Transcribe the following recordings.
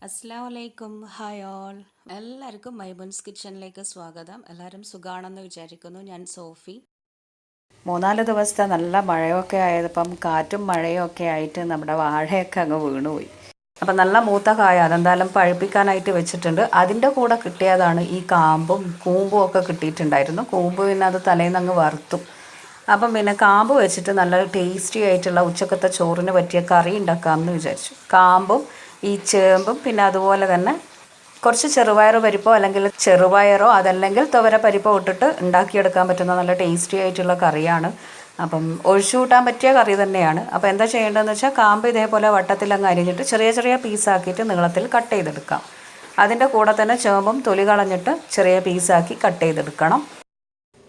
അസ്സലാമലൈക്കും hi all എല്ലാവർക്കും മൈബൺസ് കിച്ചണിലേക്ക് സ്വാഗതം. എല്ലാവരും സുഖാണെന്ന് വിചാരിക്കുന്നു. ഞാൻ സോഫി. 3-4 ദിവസത്തെ നല്ല മഴയൊക്കെ ആയതിപ്പം കാറ്റും മഴയും ഒക്കെ ആയിട്ട് നമ്മുടെ വാഴയൊക്കെ അങ്ങ് വീണുപോയി. അപ്പം നല്ല മൂത്ത കായ അതെന്തായാലും പഴുപ്പിക്കാനായിട്ട് വെച്ചിട്ടുണ്ട്. അതിൻ്റെ കൂടെ കിട്ടിയതാണ് ഈ കാമ്പും കൂമ്പും ഒക്കെ കിട്ടിയിട്ടുണ്ടായിരുന്നു. കൂമ്പ് പിന്നെ അത് തലേന്ന് അങ്ങ് വറുത്തു. അപ്പം പിന്നെ കാമ്പ് വെച്ചിട്ട് നല്ല ടേസ്റ്റി ആയിട്ടുള്ള ഉച്ചക്കത്തെ ചോറിന് പറ്റിയ കറി ഉണ്ടാക്കാമെന്ന് വിചാരിച്ചു. കാമ്പും ഈ ചേമ്പും പിന്നെ അതുപോലെ തന്നെ കുറച്ച് ചെറുപയർ പരിപ്പോ അല്ലെങ്കിൽ ചെറുപയറോ അതല്ലെങ്കിൽ തുവര പരിപ്പോ ഇട്ടിട്ട് ഉണ്ടാക്കിയെടുക്കാൻ പറ്റുന്ന നല്ല ടേസ്റ്റി ആയിട്ടുള്ള കറിയാണ്. അപ്പം ഒഴിച്ചു കൂട്ടാൻ പറ്റിയ കറി തന്നെയാണ്. അപ്പോൾ എന്താ ചെയ്യേണ്ടതെന്ന് വെച്ചാൽ കാമ്പ് ഇതേപോലെ വട്ടത്തിലങ്ങ് അരിഞ്ഞിട്ട് ചെറിയ ചെറിയ പീസാക്കിയിട്ട് നീളത്തിൽ കട്ട് ചെയ്തെടുക്കാം. അതിൻ്റെ കൂടെ തന്നെ ചേമ്പും തൊലി കളഞ്ഞിട്ട് ചെറിയ പീസാക്കി കട്ട് ചെയ്തെടുക്കണം.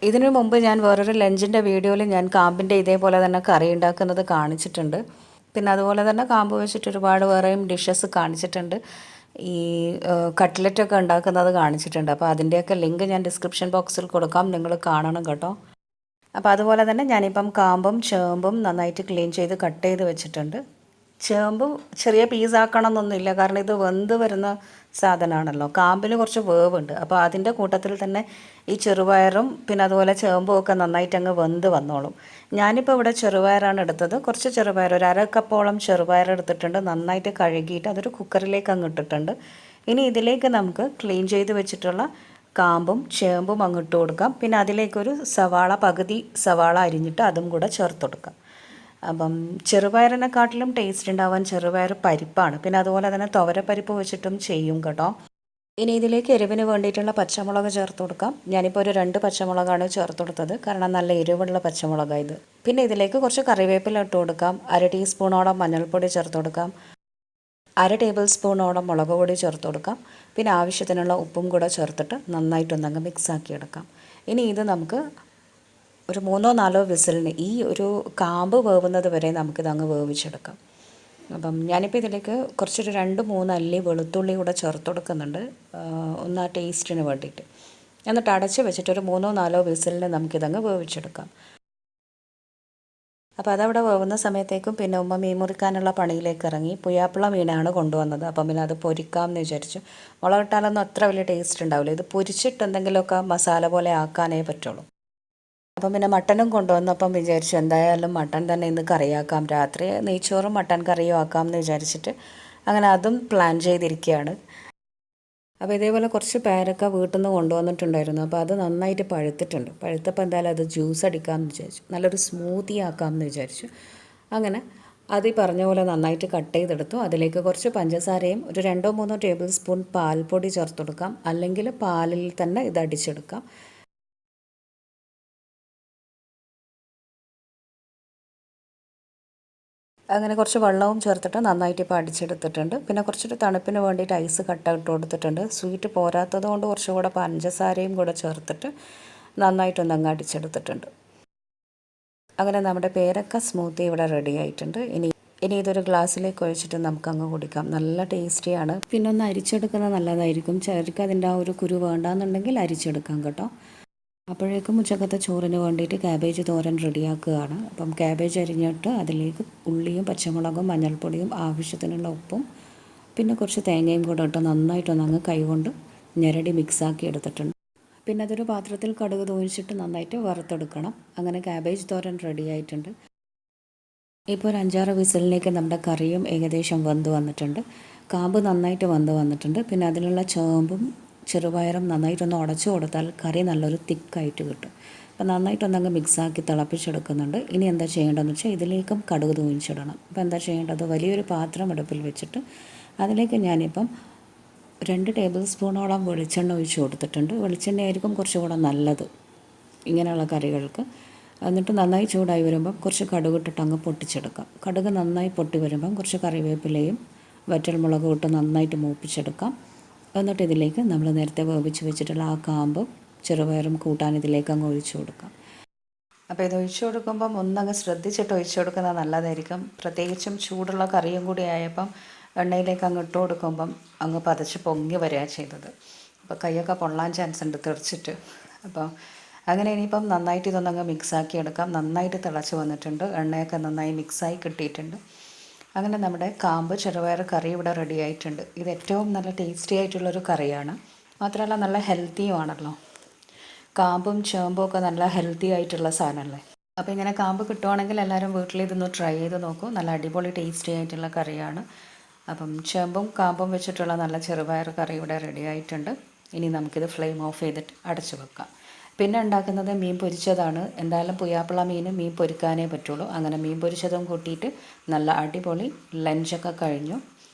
ഇതിനു മുമ്പ് ഞാൻ വേറൊരു ലഞ്ചിൻ്റെ വീഡിയോയിൽ ഞാൻ കാമ്പിൻ്റെ ഇതേപോലെ തന്നെ കറി ഉണ്ടാക്കുന്നത് കാണിച്ചിട്ടുണ്ട്. പിന്നെ അതുപോലെ തന്നെ കാമ്പ് വെച്ചിട്ട് ഒരുപാട് വേറെയും ഡിഷസ് കാണിച്ചിട്ടുണ്ട്. ഈ കട്ട്ലറ്റൊക്കെ ഉണ്ടാക്കുന്നത് കാണിച്ചിട്ടുണ്ട്. അപ്പോൾ അതിൻ്റെയൊക്കെ ലിങ്ക് ഞാൻ ഡിസ്ക്രിപ്ഷൻ ബോക്സിൽ കൊടുക്കാം, നിങ്ങൾ കാണണം കേട്ടോ. അപ്പോൾ അതുപോലെ തന്നെ ഞാനിപ്പം കാമ്പും ചേമ്പും നന്നായിട്ട് ക്ലീൻ ചെയ്ത് കട്ട് ചെയ്ത് വെച്ചിട്ടുണ്ട്. ചേമ്പ് ചെറിയ പീസാക്കണം എന്നൊന്നുമില്ല, കാരണം ഇത് വെന്ത് വരുന്ന സാധനമാണല്ലോ. കാമ്പിന് കുറച്ച് വേവുണ്ട്. അപ്പോൾ അതിൻ്റെ കൂട്ടത്തിൽ തന്നെ ഈ ചെറുപയറും പിന്നെ അതുപോലെ ചേമ്പും ഒക്കെ നന്നായിട്ട് അങ്ങ് വെന്ത് വന്നോളും. ഞാനിപ്പോൾ ഇവിടെ ചെറുപയറാണ് എടുത്തത്. കുറച്ച് ചെറുപയർ, ഒരു 1/2 കപ്പോളം ചെറുപയർ എടുത്തിട്ടുണ്ട്. നന്നായിട്ട് കഴുകിയിട്ട് അതൊരു കുക്കറിലേക്ക് അങ്ങ് ഇട്ടിട്ടുണ്ട്. ഇനി ഇതിലേക്ക് നമുക്ക് ക്ലീൻ ചെയ്ത് വെച്ചിട്ടുള്ള കാമ്പും ചേമ്പും അങ്ങ് കൊടുക്കാം. പിന്നെ അതിലേക്കൊരു സവാള, പകുതി സവാള അരിഞ്ഞിട്ട് അതും കൂടെ ചേർത്ത് കൊടുക്കാം. അപ്പം ചെറുപയറിനെക്കാട്ടിലും ടേസ്റ്റ് ഉണ്ടാവാൻ ചെറുപയർ പരിപ്പാണ്. പിന്നെ അതുപോലെ തന്നെ തുവരപ്പരിപ്പ് വെച്ചിട്ടും ചെയ്യും കേട്ടോ. ഇനി ഇതിലേക്ക് എരിവിന് വേണ്ടിയിട്ടുള്ള പച്ചമുളക് ചേർത്ത് കൊടുക്കാം. ഞാനിപ്പോൾ ഒരു 2 പച്ചമുളകാണ് ചേർത്ത് കൊടുത്തത്, കാരണം നല്ല എരിവുള്ള പച്ചമുളകാണ് ഇത്. പിന്നെ ഇതിലേക്ക് കുറച്ച് കറിവേപ്പില ഇട്ട് കൊടുക്കാം. 1/2 ടീസ്പൂണോളം മഞ്ഞൾപ്പൊടി ചേർത്ത് കൊടുക്കാം. 1/2 ടേബിൾ സ്പൂണോളം മുളക് പൊടി ചേർത്ത് കൊടുക്കാം. പിന്നെ ആവശ്യത്തിനുള്ള ഉപ്പും കൂടെ ചേർത്തിട്ട് നന്നായിട്ടൊന്നങ്ങ് മിക്സാക്കി എടുക്കാം. ഇനി ഇത് നമുക്ക് ഒരു 3-4 വിസിലിന് ഈ ഒരു കാമ്പ് വേവുന്നത് വരെ നമുക്കിതങ്ങ് വേവിച്ചെടുക്കാം. അപ്പം ഞാനിപ്പോൾ ഇതിലേക്ക് കുറച്ചൊരു 2-3 അല്ലി വെളുത്തുള്ളി കൂടെ ചേർത്ത് കൊടുക്കുന്നുണ്ട്, ഒന്ന് ആ ടേസ്റ്റിന് വേണ്ടിയിട്ട്. എന്നിട്ട് അടച്ച് വെച്ചിട്ട് ഒരു 3-4 വിസിലിന് നമുക്കിതങ്ങ് വേവിച്ചെടുക്കാം. അപ്പോൾ അതവിടെ വേവുന്ന സമയത്തേക്കും പിന്നെ ഉമ്മ മീൻ മുറിക്കാനുള്ള പണിയിലേക്ക് ഇറങ്ങി. പുയ്യാപ്പിള മീനാണ് കൊണ്ടുവന്നത്. അപ്പം പിന്നെ അത് പൊരിക്കാമെന്ന് വിചാരിച്ചു. മുളകിട്ടാലൊന്നും അത്ര വലിയ ടേസ്റ്റ് ഉണ്ടാവില്ല. ഇത് പൊരിച്ചിട്ട് എന്തെങ്കിലുമൊക്കെ മസാല പോലെ ആക്കാനേ പറ്റുള്ളൂ. അപ്പം പിന്നെ മട്ടനും കൊണ്ടുവന്നപ്പം വിചാരിച്ചു എന്തായാലും മട്ടൻ തന്നെ ഇന്ന് കറിയാക്കാം, രാത്രി നെയ്ച്ചോറും മട്ടൻ കറിയും ആക്കാം എന്ന് വിചാരിച്ചിട്ട് അങ്ങനെ അതും പ്ലാൻ ചെയ്തിരിക്കുകയാണ്. അപ്പോൾ ഇതേപോലെ കുറച്ച് പേരൊക്കെ വീട്ടിൽ നിന്ന് കൊണ്ടുവന്നിട്ടുണ്ടായിരുന്നു. അപ്പോൾ അത് നന്നായിട്ട് പഴുത്തിട്ടുണ്ട്. പഴുത്തപ്പോൾ എന്തായാലും അത് ജ്യൂസ് അടിക്കാമെന്ന് വിചാരിച്ചു, നല്ലൊരു സ്മൂത്തി ആക്കാമെന്ന് വിചാരിച്ചു. അങ്ങനെ അത് ഈ പറഞ്ഞ പോലെ നന്നായിട്ട് കട്ട് ചെയ്തെടുത്തു. അതിലേക്ക് കുറച്ച് പഞ്ചസാരയും ഒരു 2-3 ടേബിൾ സ്പൂൺ പാൽപ്പൊടി ചേർത്ത് കൊടുക്കാം, അല്ലെങ്കിൽ പാലിൽ തന്നെ ഇത് അടിച്ചെടുക്കാം. അങ്ങനെ കുറച്ച് വെള്ളവും ചേർത്തിട്ട് നന്നായിട്ട് ഇപ്പോൾ അടിച്ചെടുത്തിട്ടുണ്ട്. പിന്നെ കുറച്ചൊരു തണുപ്പിന് വേണ്ടിയിട്ട് ഐസ് കട്ട ഇട്ട് കൊടുത്തിട്ടുണ്ട്. സ്വീറ്റ് പോരാത്തത് കൊണ്ട് കുറച്ചുകൂടെ പഞ്ചസാരയും കൂടെ ചേർത്തിട്ട് നന്നായിട്ടൊന്ന് അങ്ങ് അടിച്ചെടുത്തിട്ടുണ്ട്. അങ്ങനെ നമ്മുടെ പേരക്ക സ്മൂത്തി ഇവിടെ റെഡി ആയിട്ടുണ്ട്. ഇനി ഇതൊരു ഗ്ലാസ്സിലേക്ക് ഒഴിച്ചിട്ട് നമുക്കങ്ങ് കുടിക്കാം. നല്ല ടേസ്റ്റിയാണ്. പിന്നെ ഒന്ന് അരിച്ചെടുക്കുന്നത് നല്ലതായിരിക്കും. ചിലർക്ക് അതിൻ്റെ ആ ഒരു കുരു വേണ്ടാന്നുണ്ടെങ്കിൽ അരിച്ചെടുക്കാം കേട്ടോ. അപ്പോഴേക്കും ഉച്ചക്കത്തെ ചോറിന് വേണ്ടിയിട്ട് ക്യാബേജ് തോരൻ റെഡിയാക്കുകയാണ്. അപ്പം ക്യാബേജ് അരിഞ്ഞിട്ട് അതിലേക്ക് ഉള്ളിയും പച്ചമുളകും മഞ്ഞൾപ്പൊടിയും ആവശ്യത്തിനുള്ള ഉപ്പും പിന്നെ കുറച്ച് തേങ്ങയും കൂടെ ഇട്ട് നന്നായിട്ടൊന്നങ്ങ് കൈകൊണ്ട് ഞെരടി മിക്സാക്കി എടുത്തിട്ടുണ്ട്. പിന്നെ അതൊരു പാത്രത്തിൽ കടുക് തൂമിച്ചിട്ട് നന്നായിട്ട് വറുത്തെടുക്കണം. അങ്ങനെ ക്യാബേജ് തോരൻ റെഡി ആയിട്ടുണ്ട്. ഇപ്പോൾ ഒരു 5-6 വിസിലിലേക്ക് നമ്മുടെ കറിയും ഏകദേശം വെന്ത് വന്നിട്ടുണ്ട്. കാമ്പ് നന്നായിട്ട് വെന്ത് വന്നിട്ടുണ്ട്. പിന്നെ അതിലുള്ള ചേമ്പും ചെറുപയറും നന്നായിട്ടൊന്ന് ഉടച്ചു കൊടുത്താൽ കറി നല്ലൊരു തിക്കായിട്ട് കിട്ടും. അപ്പോൾ നന്നായിട്ടൊന്നങ്ങ് മിക്സാക്കി തിളപ്പിച്ചെടുക്കുന്നുണ്ട്. ഇനി എന്താ ചെയ്യേണ്ടതെന്ന് വെച്ചാൽ ഇതിലേക്കും കടുക് തൂമിച്ചിടണം. അപ്പോൾ എന്താ ചെയ്യേണ്ടത്, വലിയൊരു പാത്രം അടുപ്പിൽ വെച്ചിട്ട് അതിലേക്ക് ഞാനിപ്പം 2 ടേബിൾ സ്പൂണോളം വെളിച്ചെണ്ണ ഒഴിച്ച് കൊടുത്തിട്ടുണ്ട്. വെളിച്ചെണ്ണയായിരിക്കും കുറച്ചുകൂടെ നല്ലത് ഇങ്ങനെയുള്ള കറികൾക്ക്. എന്നിട്ട് നന്നായി ചൂടായി വരുമ്പം കുറച്ച് കടുക് ഇട്ടിട്ട് അങ്ങ് പൊട്ടിച്ചെടുക്കാം. കടുക് നന്നായി പൊട്ടി വരുമ്പം കുറച്ച് കറിവേപ്പിലയും വറ്റൽമുളകും ഇട്ട് നന്നായിട്ട് മൂപ്പിച്ചെടുക്കാം. എന്നിട്ട് ഇതിലേക്ക് നമ്മൾ നേരത്തെ വേവിച്ച് വെച്ചിട്ടുള്ള ആ കാമ്പും ചെറുപയറും കൂട്ടാൻ ഇതിലേക്ക് അങ്ങ് ഒഴിച്ചു കൊടുക്കാം. അപ്പോൾ ഇത് ഒഴിച്ചു കൊടുക്കുമ്പം ഒന്നങ്ങ് ശ്രദ്ധിച്ചിട്ട് ഒഴിച്ചു കൊടുക്കുന്നത് നല്ലതായിരിക്കും. പ്രത്യേകിച്ചും ചൂടുള്ള കറിയും കൂടി ആയപ്പം എണ്ണയിലേക്ക് അങ്ങ് ഇട്ട് കൊടുക്കുമ്പം അങ്ങ് പതച്ച് പൊങ്ങി വരികയാണ് ചെയ്തത്. അപ്പോൾ കൈയൊക്കെ പൊള്ളാൻ ചാൻസ് ഉണ്ട് തെറിച്ചിട്ട്. അപ്പോൾ അങ്ങനെ ഇനിയിപ്പം നന്നായിട്ട് ഇതൊന്നങ്ങ് മിക്സാക്കി എടുക്കാം. നന്നായിട്ട് തിളച്ച് വന്നിട്ടുണ്ട്, എണ്ണയൊക്കെ നന്നായി മിക്സായി കിട്ടിയിട്ടുണ്ട്. അങ്ങനെ നമ്മുടെ കാമ്പ് ചെറുപയർ കറി ഇവിടെ റെഡി ആയിട്ടുണ്ട്. ഇത് ഏറ്റവും നല്ല ടേസ്റ്റി ആയിട്ടുള്ളൊരു കറിയാണ്. മാത്രമല്ല നല്ല ഹെൽത്തിയുമാണല്ലോ. കാമ്പും ചേമ്പും ഒക്കെ നല്ല ഹെൽത്തി ആയിട്ടുള്ള സാധനമല്ലേ. അപ്പോൾ ഇങ്ങനെ കാമ്പ് കിട്ടുവാണെങ്കിൽ എല്ലാവരും വീട്ടിൽ ഇതൊന്ന് ട്രൈ ചെയ്ത് നോക്കൂ. നല്ല അടിപൊളി ടേസ്റ്റി ആയിട്ടുള്ള കറിയാണ്. അപ്പം ചേമ്പും കാമ്പും വെച്ചിട്ടുള്ള നല്ല ചെറുപയർ കറി ഇവിടെ റെഡി ആയിട്ടുണ്ട്. ഇനി നമുക്കിത് ഫ്ലെയിം ഓഫ് ചെയ്തിട്ട് അടച്ചു വെക്കാം. പിന്നെ ഉണ്ടാക്കുന്നത് മീൻ പൊരിച്ചതാണ്. എന്തായാലും പുയ്യാപ്പിള മീൻ പൊരിക്കാനേ പറ്റുള്ളൂ. അങ്ങനെ മീൻ പൊരിച്ചതും കൂട്ടിയിട്ട് നല്ല അടിപൊളി ലഞ്ചൊക്കെ കഴിഞ്ഞു.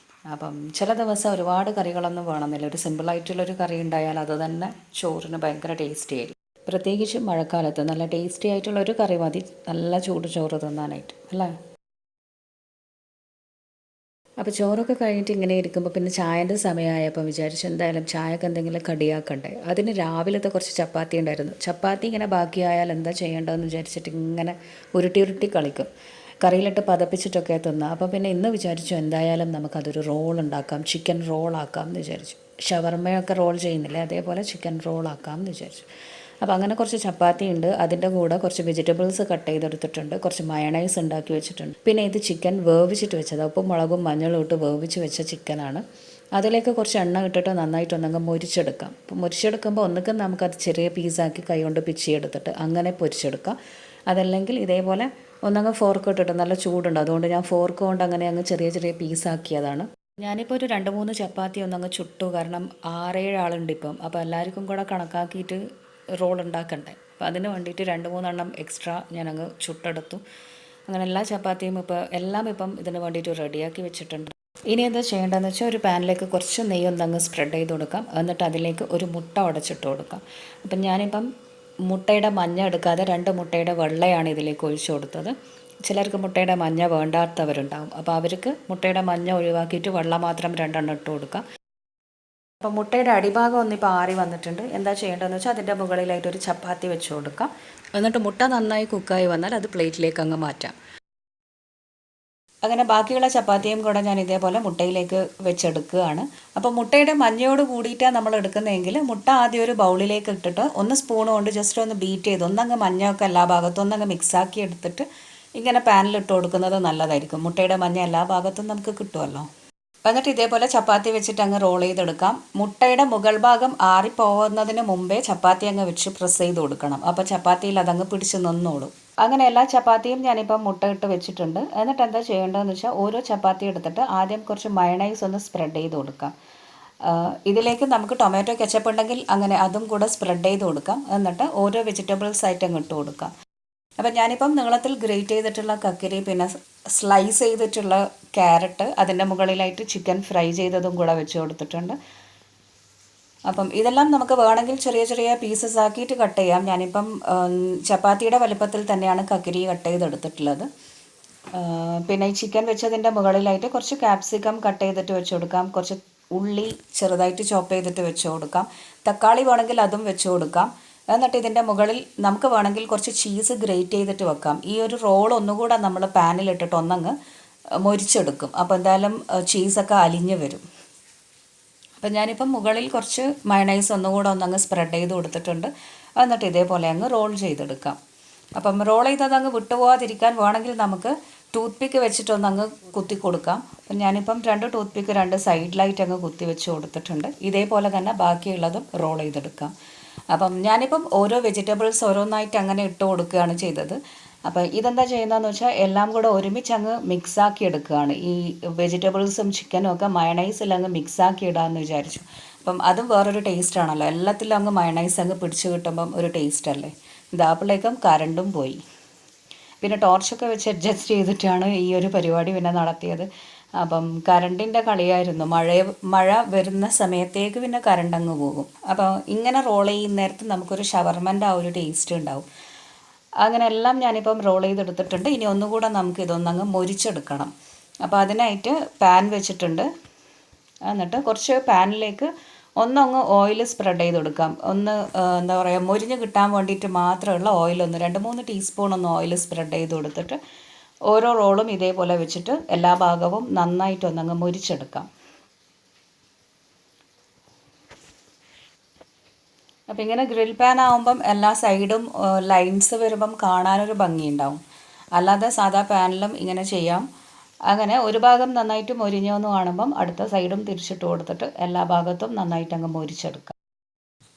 അപ്പം ചില ദിവസം ഒരുപാട് കറികളൊന്നും വേണമെന്നില്ല. ഒരു സിമ്പിളായിട്ടുള്ളൊരു കറി ഉണ്ടായാൽ അത് തന്നെ ചോറിന് ഭയങ്കര ടേസ്റ്റി ആയിരിക്കും. പ്രത്യേകിച്ച് മഴക്കാലത്ത് നല്ല ടേസ്റ്റി ആയിട്ടുള്ളൊരു കറി മതി നല്ല ചൂട് ചോറ് തിന്നാനായിട്ട്, അല്ലേ? അപ്പോൾ ചോറൊക്കെ കഴിഞ്ഞിട്ട് ഇങ്ങനെ ഇരിക്കുമ്പോൾ പിന്നെ ചായൻ്റെ സമയമായപ്പോൾ വിചാരിച്ചു എന്തായാലും ചായക്ക് എന്തെങ്കിലും കടിയാക്കണ്ടേ. അതിന് രാവിലത്തെ കുറച്ച് ചപ്പാത്തി ഉണ്ടായിരുന്നു. ചപ്പാത്തി ഇങ്ങനെ ബാക്കിയായാൽ എന്താ ചെയ്യേണ്ടതെന്ന് വിചാരിച്ചിട്ട് ഇങ്ങനെ ഉരുട്ടി ഉരുട്ടി കളിക്കും. കറിയിലിട്ട് പതപ്പിച്ചിട്ടൊക്കെ തിന്നാം. അപ്പോൾ പിന്നെ ഇന്ന് വിചാരിച്ചു എന്തായാലും നമുക്കതൊരു റോൾ ഉണ്ടാക്കാം, ചിക്കൻ റോളാക്കാം എന്ന് വിചാരിച്ചു. ഷവർമ്മയൊക്കെ റോൾ ചെയ്യുന്നില്ലേ, അതേപോലെ ചിക്കൻ റോളാക്കാം എന്ന് വിചാരിച്ചു. അപ്പോൾ അങ്ങനെ കുറച്ച് ചപ്പാത്തി ഉണ്ട്. അതിൻ്റെ കൂടെ കുറച്ച് വെജിറ്റബിൾസ് കട്ട് ചെയ്തെടുത്തിട്ടുണ്ട്. കുറച്ച് മയണൈസ് ഉണ്ടാക്കി വെച്ചിട്ടുണ്ട്. പിന്നെ ഇത് ചിക്കൻ വേവിച്ചിട്ട് വെച്ചത്, ഉപ്പും മുളകും മഞ്ഞളും ഇട്ട് വേവിച്ച് വെച്ച ചിക്കനാണ്. അതിലേക്ക് കുറച്ച് എണ്ണ ഇട്ടിട്ട് നന്നായിട്ടൊന്നങ്ങ് മുരിച്ചെടുക്കാം. അപ്പോൾ മുരിച്ചെടുക്കുമ്പോൾ ഒന്നുകിൽ നമുക്കത് ചെറിയ പീസാക്കി കൈ കൊണ്ട് പിച്ചിയെടുത്തിട്ട് അങ്ങനെ പൊരിച്ചെടുക്കാം. അതല്ലെങ്കിൽ ഇതേപോലെ ഒന്നങ്ങ് ഫോർക്ക് ഇട്ടിട്ട് നല്ല ചൂടുണ്ട്, അതുകൊണ്ട് ഞാൻ ഫോർക്ക് കൊണ്ട് അങ്ങനെ അങ്ങ് ചെറിയ ചെറിയ പീസാക്കിയതാണ്. ഞാനിപ്പോൾ ഒരു 2-3 ചപ്പാത്തി ഒന്നങ്ങ് ചുട്ടു. കാരണം 6-7 ആളുണ്ട് ഇപ്പം. അപ്പോൾ എല്ലാവർക്കും കൂടെ കണക്കാക്കിയിട്ട് റോൾ ഉണ്ടാക്കണ്ടേ. അപ്പോൾ അതിന് വേണ്ടിയിട്ട് 2-3 എക്സ്ട്രാ ഞാനങ്ങ് ചുട്ടെടുത്തു. അങ്ങനെ എല്ലാ ചപ്പാത്തിയും എല്ലാം ഇതിന് വേണ്ടിയിട്ട് റെഡിയാക്കി വെച്ചിട്ടുണ്ട്. ഇനി എന്താ ചെയ്യേണ്ടതെന്ന് വെച്ചാൽ ഒരു പാനിലേക്ക് കുറച്ച് നെയ്യൊന്നങ്ങ് സ്പ്രെഡ് ചെയ്ത് കൊടുക്കാം. എന്നിട്ട് അതിലേക്ക് ഒരു മുട്ട ഉടച്ചിട്ട് കൊടുക്കാം. അപ്പം ഞാനിപ്പം മുട്ടയുടെ മഞ്ഞ എടുക്കാതെ 2 മുട്ടയുടെ വെള്ളയാണ് ഇതിലേക്ക് ഒഴിച്ചു കൊടുത്തത്. ചിലർക്ക് മുട്ടയുടെ മഞ്ഞ വേണ്ടാത്തവരുണ്ടാവും. അപ്പോൾ അവർക്ക് മുട്ടയുടെ മഞ്ഞ ഒഴിവാക്കിയിട്ട് വെള്ള മാത്രം 2 ഇട്ട് കൊടുക്കാം. അപ്പോൾ മുട്ടയുടെ അടിഭാഗം ഒന്നിപ്പോൾ ആറി വന്നിട്ടുണ്ട്. എന്താ ചെയ്യേണ്ടതെന്ന് വെച്ചാൽ അതിൻ്റെ മുകളിലായിട്ട് ഒരു ചപ്പാത്തി വെച്ച് കൊടുക്കാം. എന്നിട്ട് മുട്ട നന്നായി കുക്കായി വന്നാൽ അത് പ്ലേറ്റിലേക്ക് അങ്ങ് മാറ്റാം. അങ്ങനെ ബാക്കിയുള്ള ചപ്പാത്തിയും കൂടെ ഞാൻ ഇതേപോലെ മുട്ടയിലേക്ക് വെച്ചെടുക്കുകയാണ്. അപ്പോൾ മുട്ടയുടെ മഞ്ഞയോട് കൂടിയിട്ടാണ് നമ്മൾ എടുക്കുന്നതെങ്കിൽ മുട്ട ആദ്യം ഒരു ബൗളിലേക്ക് ഇട്ടിട്ട് ഒന്ന് സ്പൂൺ കൊണ്ട് ജസ്റ്റ് ഒന്ന് ബീറ്റ് ചെയ്ത് ഒന്നങ്ങ് മഞ്ഞയൊക്കെ എല്ലാ ഭാഗത്തും ഒന്നങ്ങ് മിക്സാക്കി എടുത്തിട്ട് ഇങ്ങനെ പാനിലിട്ട് കൊടുക്കുന്നത് നല്ലതായിരിക്കും. മുട്ടയുടെ മഞ്ഞ എല്ലാ ഭാഗത്തും നമുക്ക് കിട്ടുമല്ലോ. എന്നിട്ട് ഇതേപോലെ ചപ്പാത്തി വെച്ചിട്ട് അങ്ങ് റോൾ ചെയ്തെടുക്കാം. മുട്ടയുടെ മുകൾ ഭാഗം ആറിപ്പോകുന്നതിന് മുമ്പേ ചപ്പാത്തി അങ്ങ് വെച്ച് പ്രസ് ചെയ്ത് കൊടുക്കണം. അപ്പോൾ ചപ്പാത്തിയിൽ അതങ്ങ് പിടിച്ച് നിന്നോളും. അങ്ങനെ എല്ലാ ചപ്പാത്തിയും ഞാനിപ്പം മുട്ട ഇട്ട് വെച്ചിട്ടുണ്ട്. എന്നിട്ട് എന്താ ചെയ്യേണ്ടതെന്ന് വെച്ചാൽ ഓരോ ചപ്പാത്തി എടുത്തിട്ട് ആദ്യം കുറച്ച് മയണൈസ് ഒന്ന് സ്പ്രെഡ് ചെയ്ത് കൊടുക്കാം. ഇതിലേക്ക് നമുക്ക് ടൊമാറ്റോ കെച്ചപ്പ് ഉണ്ടെങ്കിൽ അങ്ങനെ അതും കൂടെ സ്പ്രെഡ് ചെയ്ത് കൊടുക്കാം. എന്നിട്ട് ഓരോ വെജിറ്റബിൾസ് ആയിട്ട് അങ്ങ് ഇട്ട് കൊടുക്കാം. അപ്പം ഞാനിപ്പം നീളത്തിൽ ഗ്രേറ്റ് ചെയ്തിട്ടുള്ള കക്കിരി, പിന്നെ സ്ലൈസ് ചെയ്തിട്ടുള്ള ക്യാരറ്റ്, അതിൻ്റെ മുകളിലായിട്ട് ചിക്കൻ ഫ്രൈ ചെയ്തതും കൂടെ വെച്ച് കൊടുത്തിട്ടുണ്ട്. അപ്പം ഇതെല്ലാം നമുക്ക് വേണമെങ്കിൽ ചെറിയ ചെറിയ പീസസ് ആക്കിയിട്ട് കട്ട് ചെയ്യാം. ഞാനിപ്പം ചപ്പാത്തിയുടെ വലുപ്പത്തിൽ തന്നെയാണ് കക്കിരി കട്ട് ചെയ്തെടുത്തിട്ടുള്ളത്. പിന്നെ ഈ ചിക്കൻ വെച്ചതിൻ്റെ മുകളിലായിട്ട് കുറച്ച് ക്യാപ്സിക്കം കട്ട് ചെയ്തിട്ട് വെച്ച് കൊടുക്കാം. കുറച്ച് ഉള്ളി ചെറുതായിട്ട് ചോപ്പ് ചെയ്തിട്ട് വെച്ച് കൊടുക്കാം. തക്കാളി വേണമെങ്കിൽ അതും വെച്ച് കൊടുക്കാം. എന്നിട്ട് ഇതിൻ്റെ മുകളിൽ നമുക്ക് വേണമെങ്കിൽ കുറച്ച് ചീസ് ഗ്രേറ്റ് ചെയ്തിട്ട് വെക്കാം. ഈ ഒരു റോൾ ഒന്നുകൂടെ നമ്മൾ പാനിലിട്ടിട്ട് ഒന്നങ്ങ് മൊരിച്ചെടുക്കും. അപ്പോൾ എന്തായാലും ചീസൊക്കെ അലിഞ്ഞ് വരും. അപ്പം ഞാനിപ്പം മുകളിൽ കുറച്ച് മയണൈസ് ഒന്നുകൂടെ ഒന്നങ്ങ് സ്പ്രെഡ് ചെയ്ത് കൊടുത്തിട്ടുണ്ട്. എന്നിട്ട് ഇതേപോലെ അങ്ങ് റോൾ ചെയ്തെടുക്കാം. അപ്പം റോൾ ചെയ്തത് അങ്ങ് വിട്ടുപോകാതിരിക്കാൻ വേണമെങ്കിൽ നമുക്ക് ടൂത്ത് പിക്ക് വെച്ചിട്ടൊന്നങ്ങ് കുത്തി കൊടുക്കാം. അപ്പം ഞാനിപ്പം 2 ടൂത്ത് പിക്ക് 2 സൈഡിലായിട്ട് അങ്ങ് കുത്തി വെച്ച് കൊടുത്തിട്ടുണ്ട്. ഇതേപോലെ തന്നെ ബാക്കിയുള്ളതും റോൾ ചെയ്തെടുക്കാം. അപ്പം ഞാനിപ്പം ഓരോ വെജിറ്റബിൾസ് ഓരോന്നായിട്ട് അങ്ങനെ ഇട്ട് കൊടുക്കുകയാണ് ചെയ്തത്. അപ്പോൾ ഇതെന്താ ചെയ്യുന്നതെന്ന് വെച്ചാൽ എല്ലാം കൂടെ ഒരുമിച്ച് അങ്ങ് മിക്സാക്കി എടുക്കുകയാണ്. ഈ വെജിറ്റബിൾസും ചിക്കനും ഒക്കെ മയണൈസിൽ അങ്ങ് മിക്സാക്കി ഇടാമെന്ന് വിചാരിച്ചു. അപ്പം അതും വേറൊരു ടേസ്റ്റ് ആണല്ലോ. എല്ലാത്തിലും അങ്ങ് മയണൈസ് അങ്ങ് പിടിച്ച് കിട്ടുമ്പം ഒരു ടേസ്റ്റ് അല്ലേ. ഇതാപ്പിളേക്കും കറണ്ടും പോയി. പിന്നെ ടോർച്ചൊക്കെ വെച്ച് അഡ്ജസ്റ്റ് ചെയ്തിട്ടാണ് ഈ ഒരു പരിപാടി പിന്നെ നടത്തിയത്. അപ്പം കറണ്ടിൻ്റെ കളിയായിരുന്നു. മഴ വരുന്ന സമയത്തേക്ക് പിന്നെ കറണ്ട് അങ്ങ് പോകും. അപ്പോൾ ഇങ്ങനെ റോൾ ചെയ്യുന്ന നേരത്ത് നമുക്കൊരു ഷവർമൻ്റെ ആ ഒരു ടേസ്റ്റ് ഉണ്ടാവും. അങ്ങനെ എല്ലാം ഞാനിപ്പം റോൾ ചെയ്തെടുത്തിട്ടുണ്ട്. ഇനി ഒന്നുകൂടെ നമുക്ക് ഇതൊന്നങ്ങ് മൊരിച്ചെടുക്കണം. അപ്പോൾ അതിനായിട്ട് പാൻ വെച്ചിട്ടുണ്ട്. എന്നിട്ട് കുറച്ച് പാനിലേക്ക് ഒന്നങ്ങ് ഓയിൽ സ്പ്രെഡ് ചെയ്ത് കൊടുക്കാം. എന്താ പറയുക, മൊരിഞ്ഞ് കിട്ടാൻ വേണ്ടിയിട്ട് മാത്രമുള്ള ഓയിലൊന്ന് 2-3 ടീസ്പൂൺ ഒന്ന് ഓയിൽ സ്പ്രെഡ് ചെയ്ത് കൊടുത്തിട്ട് ഓരോ റോളും ഇതേപോലെ വെച്ചിട്ട് എല്ലാ ഭാഗവും നന്നായിട്ടൊന്നങ്ങ് മൊരിച്ചെടുക്കാം. അപ്പം ഇങ്ങനെ ഗ്രിൽ പാൻ ആകുമ്പം എല്ലാ സൈഡും ലൈൻസ് വരുമ്പം കാണാനൊരു ഭംഗിയുണ്ടാവും. അല്ലാതെ സാധാ പാനിലും ഇങ്ങനെ ചെയ്യാം. അങ്ങനെ ഒരു ഭാഗം നന്നായിട്ട് മൊരിഞ്ഞോന്ന് കാണുമ്പം അടുത്ത സൈഡും തിരിച്ചിട്ട് കൊടുത്തിട്ട് എല്ലാ ഭാഗത്തും നന്നായിട്ട് അങ്ങ് മൊരിച്ചെടുക്കാം.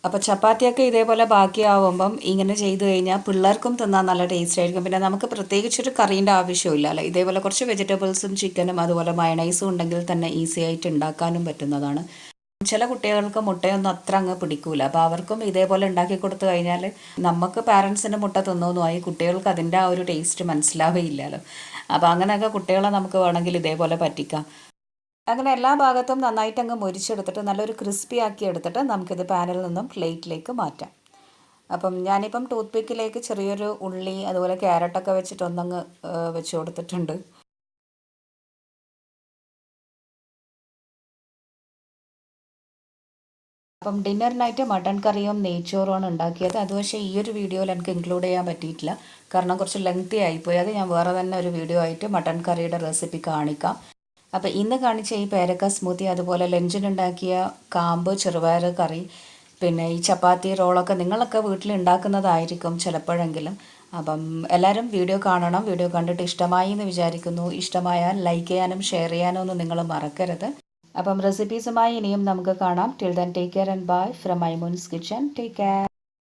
അപ്പോൾ ചപ്പാത്തിയൊക്കെ ഇതേപോലെ ബാക്കിയാവുമ്പം ഇങ്ങനെ ചെയ്തു കഴിഞ്ഞാൽ പിള്ളേർക്കും തിന്നാൻ നല്ല ടേസ്റ്റ് ആയിരിക്കും. പിന്നെ നമുക്ക് പ്രത്യേകിച്ചൊരു കറീൻ്റെ ആവശ്യമില്ല അല്ലേ. ഇതേപോലെ കുറച്ച് വെജിറ്റബിൾസും ചിക്കനും അതുപോലെ മയണൈസും ഉണ്ടെങ്കിൽ തന്നെ ഈസി ആയിട്ട് ഉണ്ടാക്കാനും പറ്റുന്നതാണ്. ചില കുട്ടികൾക്ക് മുട്ടയൊന്നും അത്ര അങ്ങ് പിടിക്കൂല. അപ്പോൾ അവർക്കും ഇതേപോലെ ഉണ്ടാക്കി കൊടുത്തു കഴിഞ്ഞാൽ നമുക്ക് പാരൻസിന് മുട്ട തിന്നൊന്നുമായി കുട്ടികൾക്ക് അതിൻ്റെ ആ ഒരു ടേസ്റ്റ് മനസ്സിലാവുകയില്ലല്ലോ. അപ്പോൾ അങ്ങനെയൊക്കെ കുട്ടികളെ നമുക്ക് വേണമെങ്കിൽ ഇതേപോലെ പറ്റിക്കാം. അങ്ങനെ എല്ലാ ഭാഗത്തും നന്നായിട്ട് അങ്ങ് മൊരിച്ചെടുത്തിട്ട് നല്ലൊരു ക്രിസ്പി ആക്കി എടുത്തിട്ട് നമുക്കിത് പാനിൽ നിന്നും പ്ലേറ്റിലേക്ക് മാറ്റാം. അപ്പം ഞാനിപ്പം ടൂത്ത് പിക്കിലേക്ക് ചെറിയൊരു ഉള്ളി അതുപോലെ ക്യാരറ്റൊക്കെ വെച്ചിട്ട് ഒന്നങ്ങ് വെച്ച് കൊടുത്തിട്ടുണ്ട്. അപ്പം ഡിന്നറിനായിട്ട് മട്ടൺ കറിയും നെയ്ച്ചോറുമാണ് ഉണ്ടാക്കിയത്. അത് പക്ഷേ ഈ ഒരു വീഡിയോയിൽ എനിക്ക് ഇൻക്ലൂഡ് ചെയ്യാൻ പറ്റിയിട്ടില്ല, കാരണം കുറച്ച് ലെങ്തി ആയിപ്പോയി. അത് ഞാൻ വേറെ തന്നെ ഒരു വീഡിയോ ആയിട്ട് മട്ടൺ കറിയുടെ റെസിപ്പി കാണിക്കാം. അപ്പോൾ ഇന്ന് കാണിച്ച ഈ പേരക്ക സ്മൂത്തി, അതുപോലെ ലഞ്ചിനുണ്ടാക്കിയ കാമ്പ് ചെറുപയർ കറി, പിന്നെ ഈ ചപ്പാത്തി റോളൊക്കെ നിങ്ങളൊക്കെ വീട്ടിൽ ഉണ്ടാക്കുന്നതായിരിക്കും ചിലപ്പോഴെങ്കിലും. അപ്പം എല്ലാവരും വീഡിയോ കാണണം. വീഡിയോ കണ്ടിട്ട് ഇഷ്ടമായി എന്ന് വിചാരിക്കുന്നു. ഇഷ്ടമായാൽ ലൈക്ക് ചെയ്യാനും ഷെയർ ചെയ്യാനും ഒന്നും നിങ്ങൾ മറക്കരുത്. അപ്പം റെസിപ്പീസുമായി ഇനിയും നമുക്ക് കാണാം. Till then take care and bye from Maimoon's kitchen. Take care.